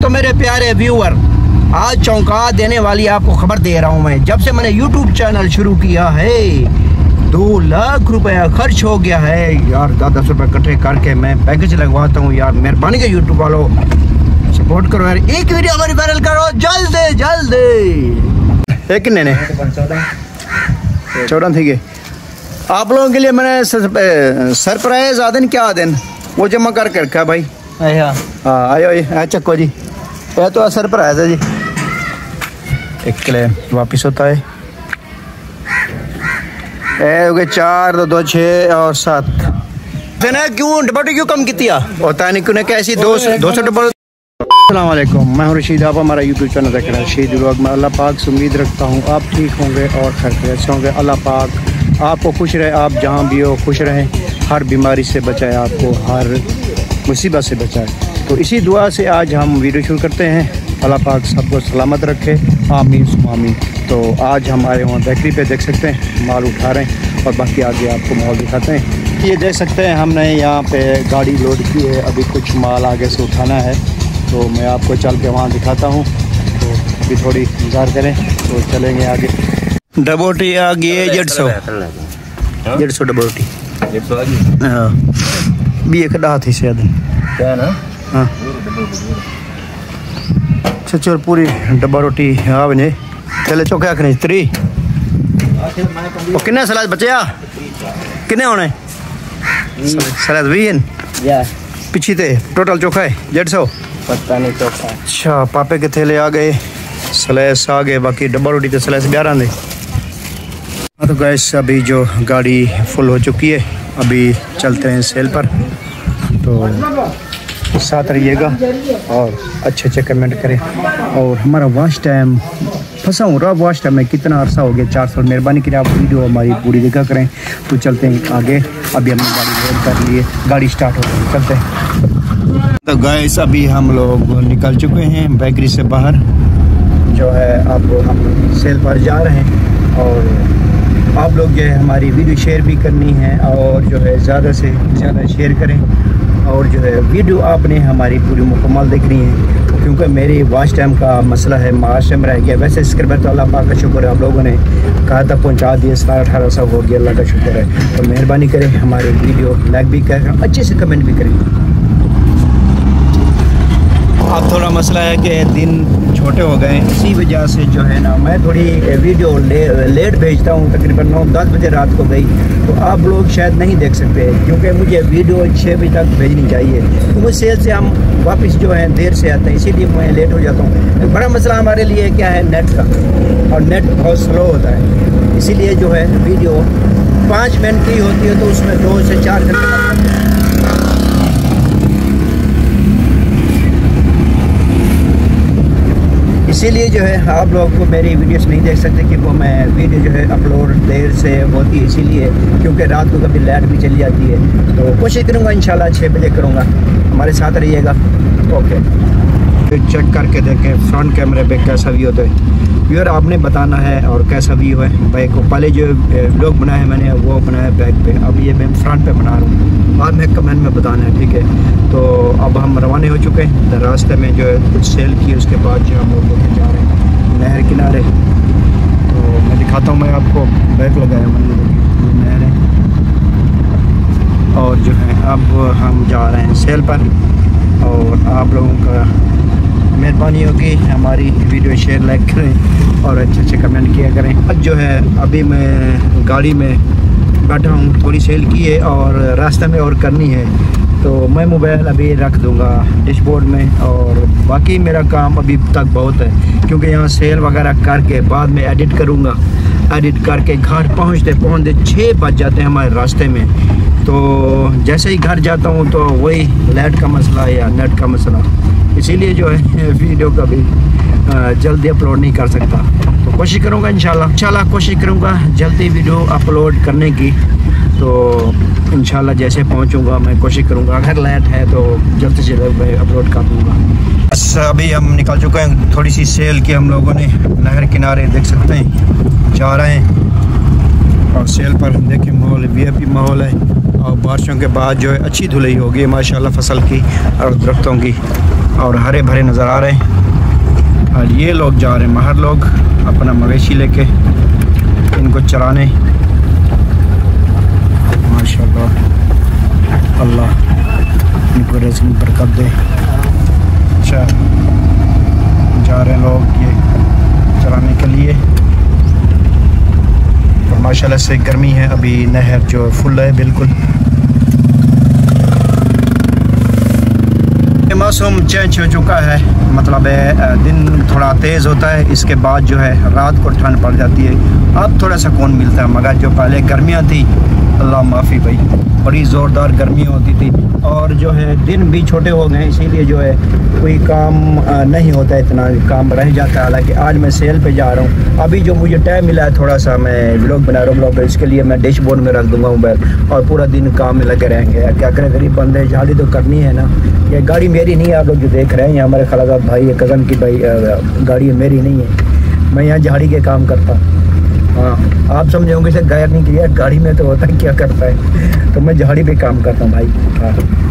वालेकुम मेरे प्यारे व्यूअर। आज चौंका देने वाली आपको खबर दे रहा हूँ मैं। जब से मैंने यूट्यूब चैनल शुरू किया है 2 लाख रुपया खर्च हो गया है यार। 10 रुपये इकट्ठे करके मैं पैकेज लगवाता हूँ यार। मेहरबानी के यूट्यूब वालों सपोर्ट करो यार, एक वीडियो हमारी वायरल करो जल्दी जल्दी। एक किन्ने ने 14 थी गए। आप लोगों के लिए मैंने सरप्राइज आदन क्या आदन वो जमा करके रखा है भाई। हाँ आयो चक्को जी, यह तो सरप्राइज है जी। एक किले वापिस होता है। हो गए 4 2 6 और 7 क्यों डबोटी क्यों कम की होता नहीं क्यों कैसी 200 डबोटी। अस्सलाम वालेकुम, मैं हूं रशीद। आप हमारा यूट्यूब चैनल देख रहे हैं रशीद व्लॉग में। अल्लाह पाक से उम्मीद रखता हूं आप ठीक होंगे और खैरियत से होंगे। अल्लाह पाक आपको खुश रहे, आप जहां भी हो खुश रहें, हर बीमारी से बचाए, आपको हर मुसीबत से बचाए। तो इसी दुआ से आज हम वीडियो शुरू करते हैं। अल्लाह पाक सबको सलामत रखे, आमीन सुम्मा आमीन। तो आज हम आए हुए बेकरी पे, देख सकते हैं माल उठा रहे हैं और बाकी आगे आपको माल दिखाते हैं। ये देख सकते हैं हमने यहाँ पे गाड़ी लोड की है, अभी कुछ माल आगे से उठाना है तो मैं आपको चल के वहाँ दिखाता हूँ। तो अभी थोड़ी इंतज़ार करें तो चलेंगे आगे। डबोटी आ गई है 150 डबोटी। हाँ भी एक डा थी शायद। हाँ चल पूरी डब्बा रोटी आ वने चले चौके आखने 3 और किन्ने सलाद बचे आ किन्ने होने सलाद 20 पिछी थे टोटल चोखा है 150 पता नहीं चोखा। अच्छा पापे के थैले आ गए, सलाद आ गए, बाकी डब्बा रोटी तो सलाद 11 दे। हाँ तो गैस अभी जो गाड़ी फुल हो चुकी है, अभी चलते हैं सेल पर। तो साथ रहिएगा और अच्छे कमेंट करें। और हमारा वॉच टाइम फंसा हूँ रहा, वॉच टाइम में कितना अरसा हो गया 4 साल। मेहरबानी करें आप वीडियो हमारी पूरी देखा करें। तो चलते हैं आगे। अभी हमने गाड़ी लोड कर लिए, गाड़ी स्टार्ट हो गई, चलते हैं। तो गाइस अभी हम लोग निकल चुके हैं बेकरी से बाहर, जो है अब हम सेल पर जा रहे हैं। और आप लोग जो है हमारी वीडियो शेयर भी करनी है और जो है ज़्यादा से ज़्यादा शेयर करें। और जो है वीडियो आपने हमारी पूरी मुकम्मल देखनी है, क्योंकि मेरी वॉच टाइम का मसला है, मार्च में रह गया। वैसे सब्सक्राइबर तो अल्लाह पाक का शुक्र है, आप लोगों ने कहा था पहुंचा दिए, 1700-1800 हो गया, अल्लाह का शुक्र है। तो मेहरबानी करें हमारे वीडियो लाइक भी करें, अच्छे से कमेंट भी करें। अब थोड़ा मसला है कि दिन छोटे हो गए, इसी वजह से जो है ना मैं थोड़ी वीडियो लेट भेजता हूँ। तकरीबन 9-10 बजे रात को गई तो आप लोग शायद नहीं देख सकते, क्योंकि मुझे वीडियो 6 बजे तक भेजनी चाहिए। तो वो सेल से हम वापस जो है देर से आते हैं, इसीलिए मैं लेट हो जाता हूँ। बड़ा मसला हमारे लिए क्या है, नेट का, और नेट बहुत स्लो होता है। इसीलिए जो है वीडियो 5 मिनट की होती है तो उसमें 2 से 4 घंटे लग जाते हैं। इसीलिए जो है आप लोग को मेरी वीडियोस नहीं देख सकते, क्योंकि मैं वीडियो जो है अपलोड देर से होती है, इसीलिए क्योंकि रात को कभी लाइट भी चली जाती है। तो कोशिश करूँगा इंशाल्लाह 6 बजे करूँगा, हमारे साथ रहिएगा। ओके फिर चेक करके देखें फ्रंट कैमरे पे कैसा व्यू होता है। व्यूअर आपने बताना है और कैसा व्यू है बाइक को। पहले जो व्लॉग बनाया है मैंने वो बनाया बैक पे, अब ये मैं फ्रंट पे बना रहा हूँ, बाद में कमेंट में बताना है, ठीक है। तो अब हम रवाना हो चुके हैं। रास्ते में जो है कुछ सेल की, उसके बाद जो हम लोग जा रहे हैं नहर किनारे। तो मैं दिखाता हूँ, मैं आपको बैग लगाया मैंने, नहर है। और जो है अब हम जा रहे हैं सेल पर, और आप लोगों का मेहरबानी होगी हमारी वीडियो शेयर लाइक करें और अच्छे कमेंट किया करें। अब जो है अभी मैं गाड़ी में बैठा हूँ, थोड़ी सेल की है और रास्ते में और करनी है, तो मैं मोबाइल अभी रख दूँगा डैशबोर्ड में। और बाकी मेरा काम अभी तक बहुत है, क्योंकि यहाँ सेल वगैरह करके बाद में एडिट करूँगा। एडिट करके घर पहुँचते 6 बज जाते हैं हमारे रास्ते में। तो जैसे ही घर जाता हूँ तो वही लाइट का मसला या नेट का मसला, इसीलिए जो है वीडियो का भी जल्दी अपलोड नहीं कर सकता। तो कोशिश करूँगा इंशाल्लाह कोशिश करूँगा जल्दी वीडियो अपलोड करने की। तो इंशाल्लाह जैसे पहुँचूँगा मैं कोशिश करूँगा, अगर लाइट है तो जल्द से जल्द मैं अपलोड कर दूँगा। बस अभी हम निकल चुके हैं, थोड़ी सी सेल की हम लोगों ने, नहर किनारे देख सकते हैं जा रहे हैं। और सेल पर देखिए माहौल वीआईपी माहौल है। और बारिशों के बाद जो है अच्छी धुलाई होगी माशाल्लाह फसल की और दरख्तों की। और हरे भरे नज़र आ रहे हैं। और ये लोग जा रहे हैं महर लोग अपना मवेशी लेके इनको चराने। माशाल्लाह, अल्लाह इनको रिज़्क़ में बरकत दे। अच्छा, जा रहे हैं लोग ये चराने के लिए। और माशाल्लाह से गर्मी है, अभी नहर जो फुल है बिल्कुल। मौसम चेंज हो चुका है, मतलब दिन थोड़ा तेज़ होता है, इसके बाद जो है रात को ठंड पड़ जाती है। अब थोड़ा सुकून मिलता है, मगर जो पहले गर्मियाँ थी, अल्लाह माफ़ी भाई, बड़ी ज़ोरदार गर्मी होती थी। और जो है दिन भी छोटे हो गए, इसीलिए जो है कोई काम नहीं होता, इतना काम रह जाता है। हालांकि आज मैं सेल पे जा रहा हूँ, अभी जो मुझे टाइम मिला है थोड़ा सा मैं व्लॉग बना रहा हूँ। व्लॉग इसके लिए मैं डैशबोर्ड में रख दूँगा मोबाइल और पूरा दिन काम में लगे रहेंगे। क्या करें, गरीब बंदे, झाड़ी तो करनी है ना। ये गाड़ी मेरी नहीं है, आप लोग जो देख रहे हैं, ये हमारे खलादात भाई कज़न की भाई गाड़ी मेरी नहीं है, मैं यहाँ झाड़ी के काम करता। हाँ, आप समझे होंगे इसे गायर नहीं किया, गाड़ी में तो होता है क्या करता है, तो मैं झाड़ी पे काम करता हूँ भाई। हाँ।